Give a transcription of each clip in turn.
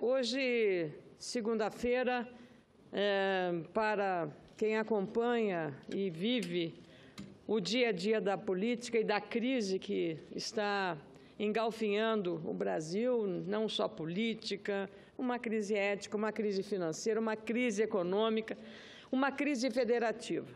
Hoje, segunda-feira, para quem acompanha e vive o dia a dia da política e da crise que está engalfinhando o Brasil, não só política, uma crise ética, uma crise financeira, uma crise econômica, uma crise federativa.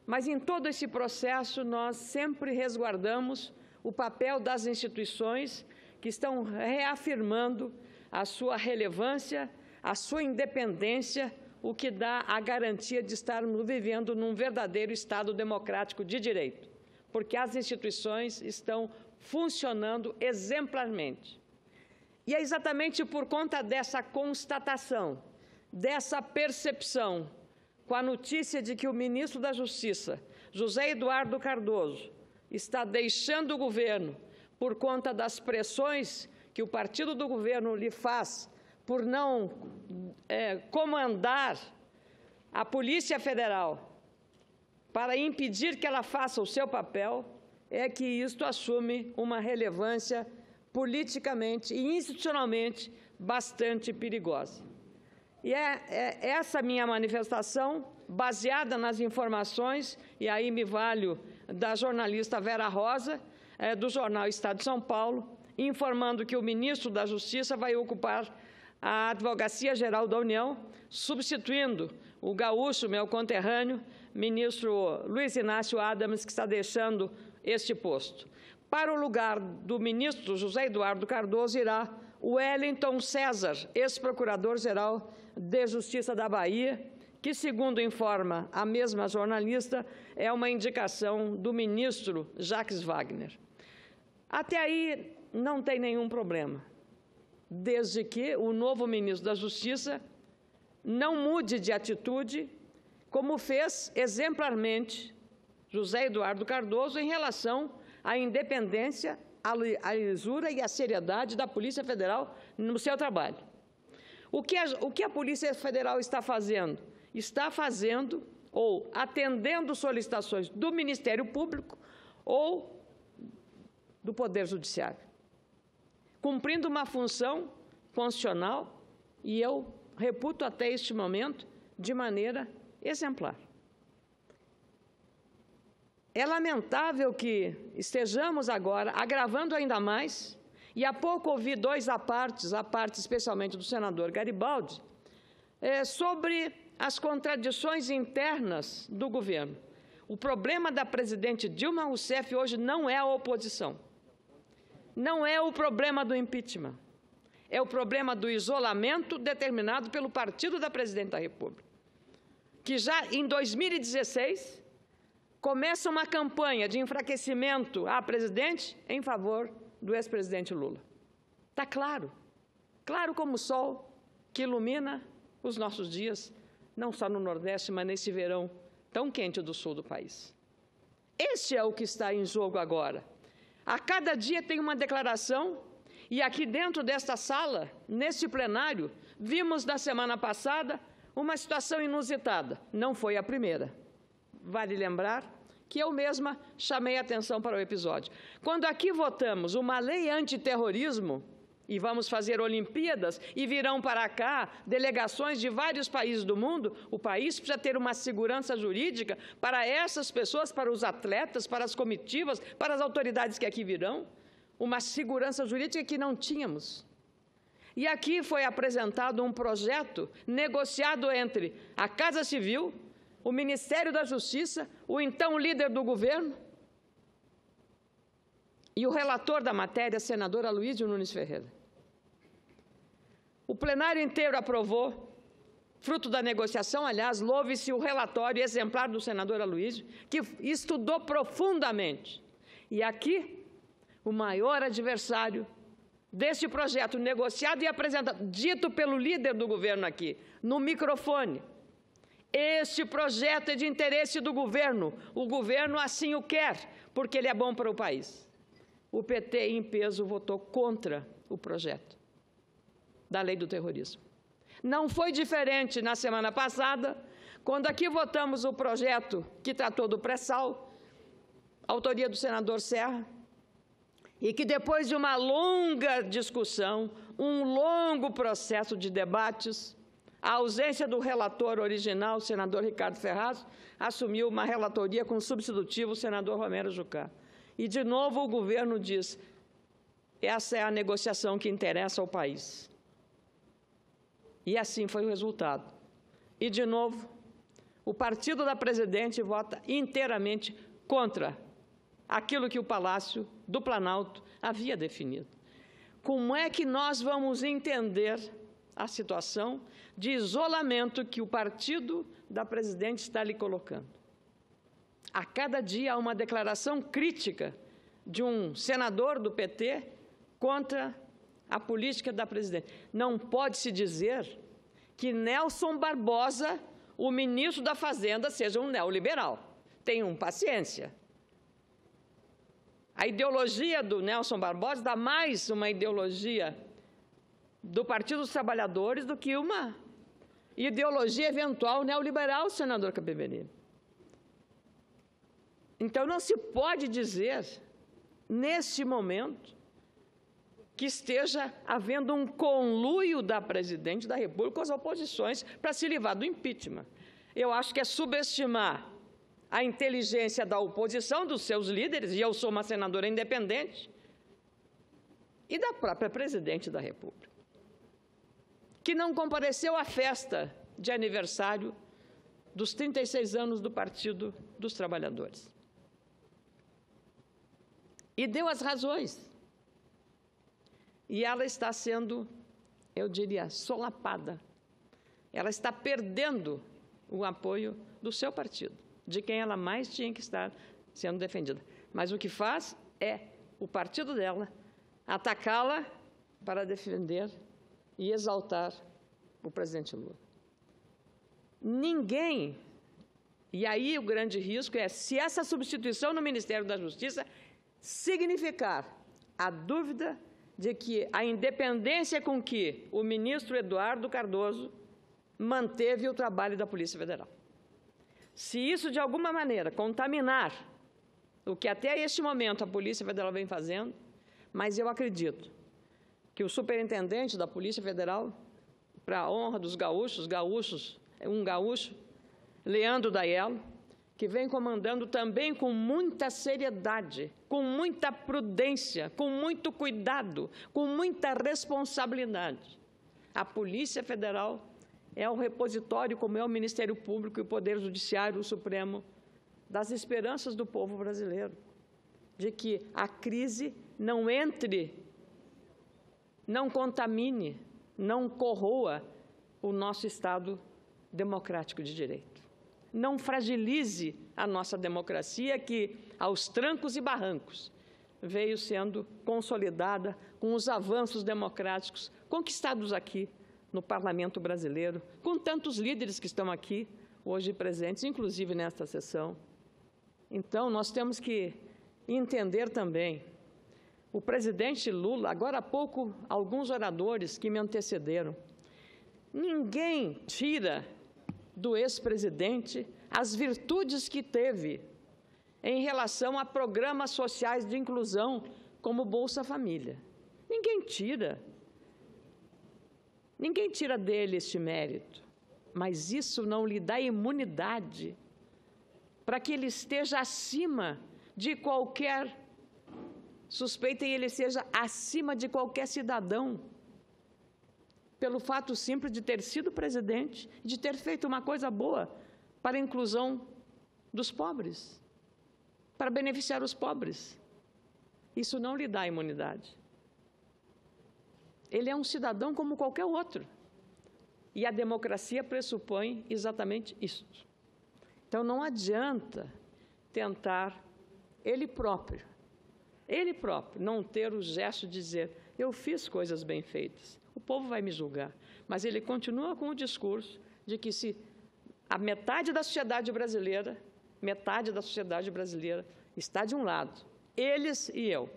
Mas em todo esse processo nós sempre resguardamos o papel das instituições que estão reafirmando a sua relevância, a sua independência, o que dá a garantia de estarmos vivendo num verdadeiro Estado democrático de direito, porque as instituições estão funcionando exemplarmente. E é exatamente por conta dessa constatação, dessa percepção, com a notícia de que o ministro da Justiça, José Eduardo Cardoso, está deixando o governo por conta das pressões que o partido do governo lhe faz por não comandar a Polícia Federal para impedir que ela faça o seu papel, é que isto assume uma relevância politicamente e institucionalmente bastante perigosa. E é essa minha manifestação, baseada nas informações, e aí me valho da jornalista Vera Rosa, do jornal Estado de São Paulo, informando que o ministro da Justiça vai ocupar a Advocacia-Geral da União, substituindo o gaúcho, meu conterrâneo, ministro Luiz Inácio Adams, que está deixando este posto. Para o lugar do ministro José Eduardo Cardoso irá o Wellington César, ex-procurador-geral de Justiça da Bahia, que, segundo informa a mesma jornalista, é uma indicação do ministro Jacques Wagner. Até aí não tem nenhum problema, desde que o novo ministro da Justiça não mude de atitude, como fez exemplarmente José Eduardo Cardoso em relação à independência, à lisura e à seriedade da Polícia Federal no seu trabalho. O que a Polícia Federal está fazendo? Está fazendo ou atendendo solicitações do Ministério Público ou do Poder Judiciário, cumprindo uma função constitucional, e eu reputo até este momento de maneira exemplar. É lamentável que estejamos agora agravando ainda mais, e há pouco ouvi dois apartes, a parte especialmente do senador Garibaldi, sobre as contradições internas do governo. O problema da presidente Dilma Rousseff hoje não é a oposição, não é o problema do impeachment, é o problema do isolamento determinado pelo partido da presidente da República, que já em 2016 começa uma campanha de enfraquecimento à presidente em favor do ex-presidente Lula. Está claro, claro como o sol que ilumina os nossos dias, não só no Nordeste, mas nesse verão tão quente do sul do país. Este é o que está em jogo agora. A cada dia tem uma declaração, e aqui dentro desta sala, neste plenário, vimos na semana passada uma situação inusitada. Não foi a primeira. Vale lembrar que eu mesma chamei a atenção para o episódio. Quando aqui votamos uma lei antiterrorismo, e vamos fazer Olimpíadas, e virão para cá delegações de vários países do mundo, o país precisa ter uma segurança jurídica para essas pessoas, para os atletas, para as comitivas, para as autoridades que aqui virão, uma segurança jurídica que não tínhamos. E aqui foi apresentado um projeto negociado entre a Casa Civil, o Ministério da Justiça, o então líder do governo e o relator da matéria, senador Aloysio Nunes Ferreira. O plenário inteiro aprovou, fruto da negociação, aliás, louve-se o relatório exemplar do senador Aloysio, que estudou profundamente. E aqui, o maior adversário deste projeto negociado e apresentado, dito pelo líder do governo aqui, no microfone: este projeto é de interesse do governo, o governo assim o quer, porque ele é bom para o país. O PT, em peso, votou contra o projeto da lei do terrorismo. Não foi diferente na semana passada, quando aqui votamos o projeto que tratou do pré-sal, autoria do senador Serra, e que depois de uma longa discussão, um longo processo de debates, a ausência do relator original, o senador Ricardo Ferraz, assumiu uma relatoria com substitutivo, o senador Romero Jucá. E, de novo, o governo diz, essa é a negociação que interessa ao país. E assim foi o resultado. E, de novo, o partido da presidente vota inteiramente contra aquilo que o Palácio do Planalto havia definido. Como é que nós vamos entender a situação de isolamento que o partido da presidente está lhe colocando? A cada dia há uma declaração crítica de um senador do PT contra a política da presidente. Não pode-se dizer que Nelson Barbosa, o ministro da Fazenda, seja um neoliberal. Tenham paciência. A ideologia do Nelson Barbosa dá mais uma ideologia do Partido dos Trabalhadores do que uma ideologia eventual neoliberal, senador Capiverini. Então, não se pode dizer, neste momento, que esteja havendo um conluio da presidente da República com as oposições para se livrar do impeachment. Eu acho que é subestimar a inteligência da oposição, dos seus líderes, e eu sou uma senadora independente, e da própria presidente da República, que não compareceu à festa de aniversário dos 36 anos do Partido dos Trabalhadores. E deu as razões. E ela está sendo, eu diria, solapada. Ela está perdendo o apoio do seu partido, de quem ela mais tinha que estar sendo defendida. Mas o que faz é o partido dela atacá-la para defender e exaltar o presidente Lula. Ninguém, e aí o grande risco é, se essa substituição no Ministério da Justiça significar a dúvida de que a independência com que o ministro Eduardo Cardoso manteve o trabalho da Polícia Federal. Se isso, de alguma maneira, contaminar o que até este momento a Polícia Federal vem fazendo, mas eu acredito que o superintendente da Polícia Federal, para a honra dos gaúchos, um gaúcho, Leandro Daiello, que vem comandando também com muita seriedade, com muita prudência, com muito cuidado, com muita responsabilidade. A Polícia Federal é o repositório, como é o Ministério Público e o Poder Judiciário, o Supremo, das esperanças do povo brasileiro, de que a crise não entre, não contamine, não corroa o nosso Estado democrático de direito. Não fragilize a nossa democracia, que, aos trancos e barrancos, veio sendo consolidada com os avanços democráticos conquistados aqui no Parlamento brasileiro, com tantos líderes que estão aqui hoje presentes, inclusive nesta sessão. Então, nós temos que entender também, o presidente Lula, agora há pouco, alguns oradores que me antecederam, ninguém tira do ex-presidente as virtudes que teve em relação a programas sociais de inclusão, como Bolsa Família. Ninguém tira dele este mérito, mas isso não lhe dá imunidade para que ele esteja acima de qualquer suspeita e ele seja acima de qualquer cidadão, pelo fato simples de ter sido presidente, de ter feito uma coisa boa para a inclusão dos pobres, para beneficiar os pobres. Isso não lhe dá imunidade. Ele é um cidadão como qualquer outro. E a democracia pressupõe exatamente isso. Então, não adianta tentar ele próprio, não ter o gesto de dizer, eu fiz coisas bem feitas, o povo vai me julgar. Mas ele continua com o discurso de que se a metade da sociedade brasileira está de um lado, eles e eu.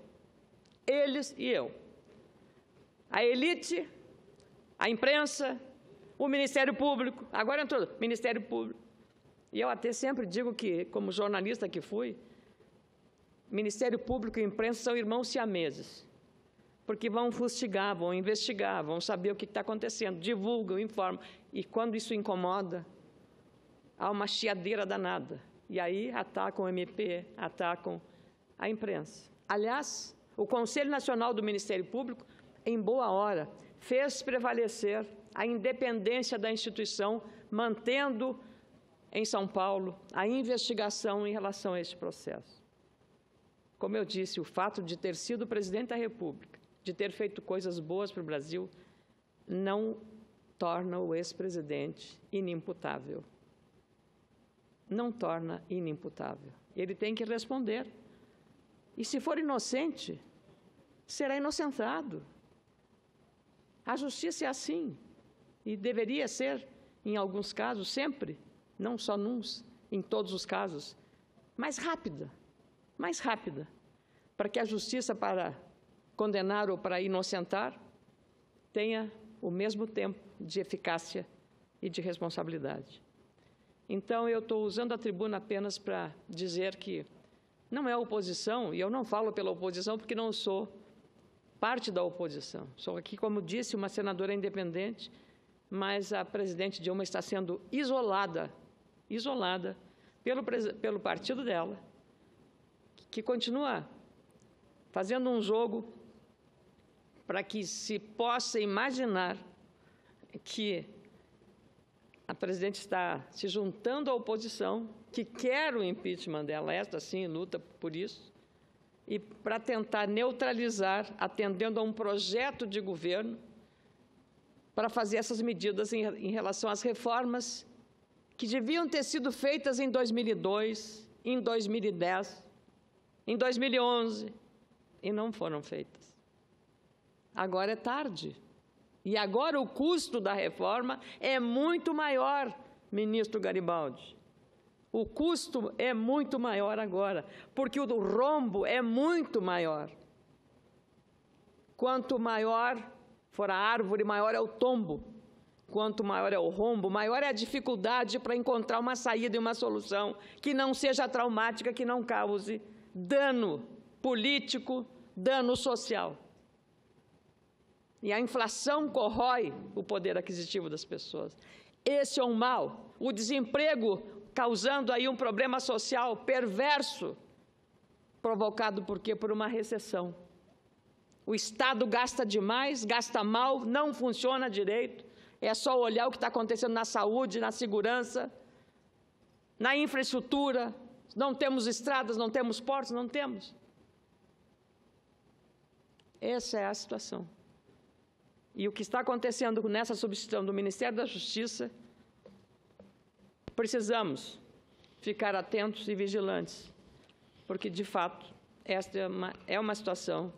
A elite, a imprensa, o Ministério Público, agora entrou o Ministério Público. E eu até sempre digo que, como jornalista que fui, Ministério Público e imprensa são irmãos siameses, porque vão fustigar, vão investigar, vão saber o que está acontecendo, divulgam, informam. E quando isso incomoda, há uma chiadeira danada. E aí atacam o MP, atacam a imprensa. Aliás, o Conselho Nacional do Ministério Público, em boa hora, fez prevalecer a independência da instituição, mantendo em São Paulo a investigação em relação a este processo. Como eu disse, o fato de ter sido presidente da República, de ter feito coisas boas para o Brasil, não torna o ex-presidente inimputável. Não torna inimputável. Ele tem que responder. E, se for inocente, será inocentado. A justiça é assim. E deveria ser, em alguns casos, sempre, não só nuns, em todos os casos, mais rápida, para que a justiça, para condenar ou para inocentar, tenha o mesmo tempo de eficácia e de responsabilidade. Então, eu estou usando a tribuna apenas para dizer que não é a oposição, e eu não falo pela oposição porque não sou parte da oposição. Sou aqui, como disse, uma senadora independente, mas a presidente Dilma está sendo isolada pelo partido dela, que continua fazendo um jogo para que se possa imaginar que a presidente está se juntando à oposição, que quer o impeachment dela, esta sim luta por isso, e para tentar neutralizar, atendendo a um projeto de governo, para fazer essas medidas em relação às reformas que deviam ter sido feitas em 2002, em 2010, em 2011, e não foram feitas. Agora é tarde. E agora o custo da reforma é muito maior, ministro Garibaldi. O custo é muito maior agora, porque o rombo é muito maior. Quanto maior for a árvore, maior é o tombo. Quanto maior é o rombo, maior é a dificuldade para encontrar uma saída e uma solução que não seja traumática, que não cause dano político, dano social. E a inflação corrói o poder aquisitivo das pessoas. Esse é um mal. O desemprego causando aí um problema social perverso, provocado por quê? Por uma recessão. O Estado gasta demais, gasta mal, não funciona direito. É só olhar o que está acontecendo na saúde, na segurança, na infraestrutura. Não temos estradas, não temos portos, não temos. Essa é a situação. E o que está acontecendo nessa substituição do Ministério da Justiça, precisamos ficar atentos e vigilantes, porque, de fato, esta é uma situação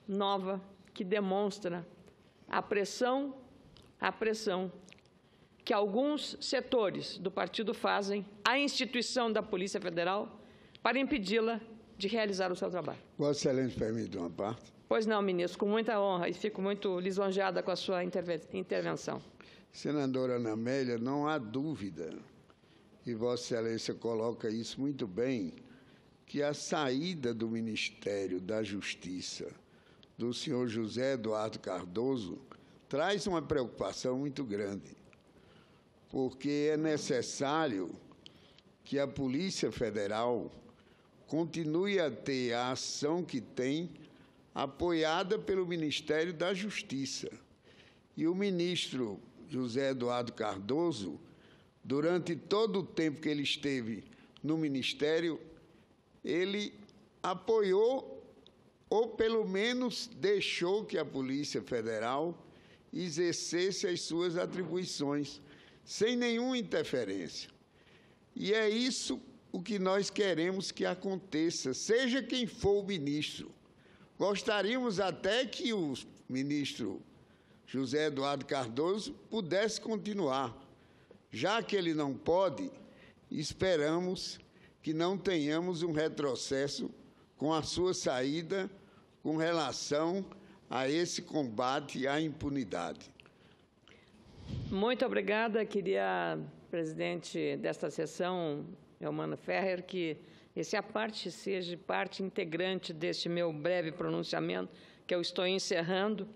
nova que demonstra a pressão que alguns setores do partido fazem à instituição da Polícia Federal para impedi-la de realizar o seu trabalho. Vossa Excelência permite uma parte? Pois não, ministro, com muita honra, e fico muito lisonjeada com a sua intervenção. Senadora Ana Amélia, não há dúvida, e Vossa Excelência coloca isso muito bem, que a saída do Ministério da Justiça do senhor José Eduardo Cardoso traz uma preocupação muito grande, porque é necessário que a Polícia Federal continue a ter a ação que tem, apoiada pelo Ministério da Justiça. E o ministro José Eduardo Cardoso, durante todo o tempo que ele esteve no Ministério, ele apoiou, ou pelo menos deixou que a Polícia Federal exercesse as suas atribuições, sem nenhuma interferência. E é isso o que nós queremos que aconteça, seja quem for o ministro. Gostaríamos até que o ministro José Eduardo Cardoso pudesse continuar. Já que ele não pode, esperamos que não tenhamos um retrocesso com a sua saída com relação a esse combate à impunidade. Muito obrigada. Queria, presidente desta sessão, Eumano Ferrer, que Esse seja parte integrante deste meu breve pronunciamento, que eu estou encerrando.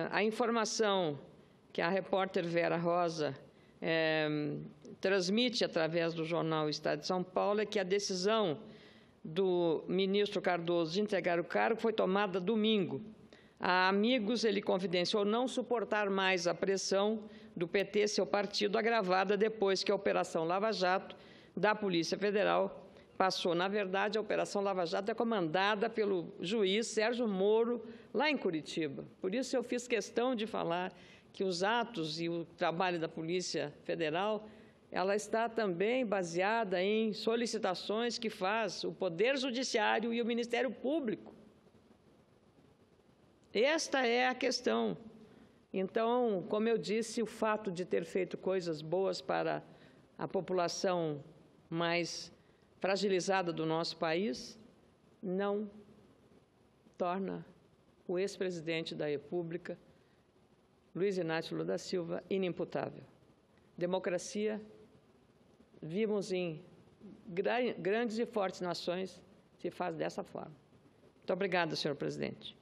A informação que a repórter Vera Rosa transmite através do jornal Estado de São Paulo é que a decisão do ministro Cardoso de entregar o cargo foi tomada domingo. A Amigos, ele confidenciou não suportar mais a pressão do PT, seu partido, agravada depois que a Operação Lava Jato da Polícia Federal passou. Na verdade, a Operação Lava Jato é comandada pelo juiz Sérgio Moro, lá em Curitiba. Por isso, eu fiz questão de falar que os atos e o trabalho da Polícia Federal, ela está também baseada em solicitações que faz o Poder Judiciário e o Ministério Público. Esta é a questão. Então, como eu disse, o fato de ter feito coisas boas para a população mais fragilizada do nosso país não torna o ex-presidente da República, Luiz Inácio Lula da Silva, inimputável. Democracia, vimos em grandes e fortes nações, se faz dessa forma. Muito obrigada, senhor presidente.